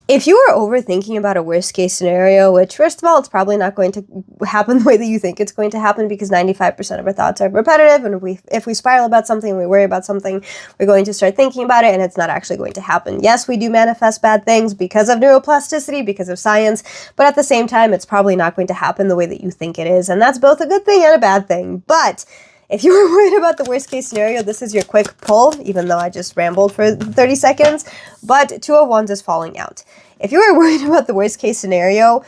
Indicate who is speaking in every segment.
Speaker 1: If you are overthinking about a worst case scenario, which first of all, it's probably not going to happen the way that you think it's going to happen because 95% of our thoughts are repetitive. And if we spiral about something, we worry about something, we're going to start thinking about it and it's not actually going to happen. Yes, we do manifest bad things because of neuroplasticity, because of science, but at the same time, it's probably not going to happen the way that you think it is. And that's both a good thing and a bad thing. But if you were worried about the worst case scenario, this is your quick pull, even though I just rambled for 30 seconds, but Two of Wands is falling out. If you are worried about the worst case scenario,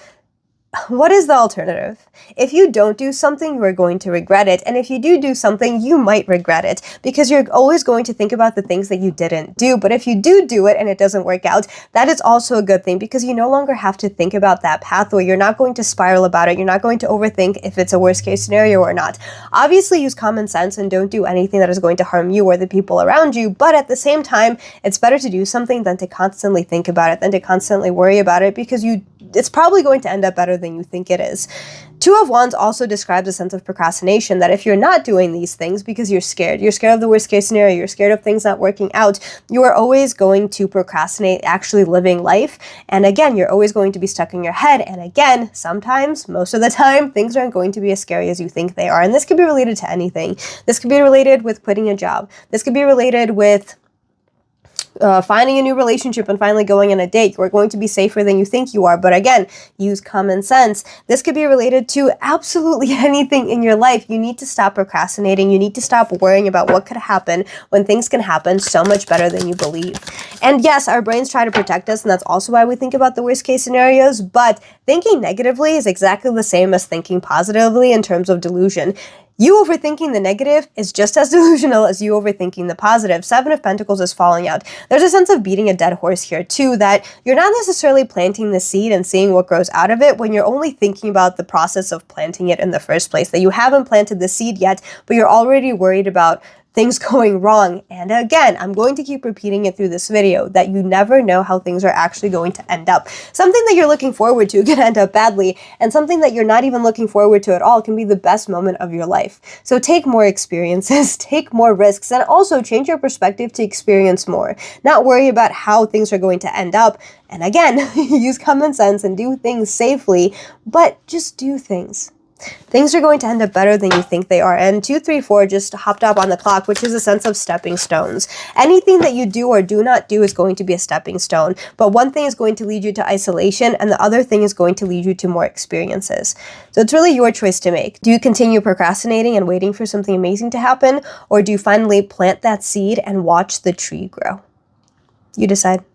Speaker 1: what is the alternative? If you don't do something, you are going to regret it. And if you do something, you might regret it because you're always going to think about the things that you didn't do. But if you do it and it doesn't work out, that is also a good thing because you no longer have to think about that pathway. You're not going to spiral about it. You're not going to overthink if it's a worst case scenario or not. Obviously, use common sense and don't do anything that is going to harm you or the people around you. But at the same time, it's better to do something than to constantly think about it, than to constantly worry about it because it's probably going to end up better than you think it is. Two of Wands also describes a sense of procrastination, that if you're not doing these things because you're scared of the worst case scenario, you're scared of things not working out, you are always going to procrastinate actually living life. And again, you're always going to be stuck in your head. And again, sometimes, most of the time, things aren't going to be as scary as you think they are. And this could be related to anything. This could be related with quitting a job. This could be related with finding a new relationship and finally going on a date. You're going to be safer than you think you are. But again, use common sense. This could be related to absolutely anything in your life. You need to stop procrastinating. You need to stop worrying about what could happen when things can happen so much better than you believe. And yes, our brains try to protect us, and that's also why we think about the worst case scenarios. But thinking negatively is exactly the same as thinking positively in terms of delusion. You overthinking the negative is just as delusional as you overthinking the positive. Seven of Pentacles is falling out. There's a sense of beating a dead horse here too, that you're not necessarily planting the seed and seeing what grows out of it when you're only thinking about the process of planting it in the first place, that you haven't planted the seed yet, but you're already worried about things going wrong. And again, I'm going to keep repeating it through this video, that you never know how things are actually going to end up. Something that you're looking forward to can end up badly, and something that you're not even looking forward to at all can be the best moment of your life. So take more experiences, take more risks, and also change your perspective to experience more. Not worry about how things are going to end up. And again, use common sense and do things safely, but just do things. Things are going to end up better than you think they are. And 234 just hopped up on the clock, which is a sense of stepping stones. Anything that you do or do not do is going to be a stepping stone. But one thing is going to lead you to isolation, and the other thing is going to lead you to more experiences. So it's really your choice to make. Do you continue procrastinating and waiting for something amazing to happen? Or do you finally plant that seed and watch the tree grow? You decide.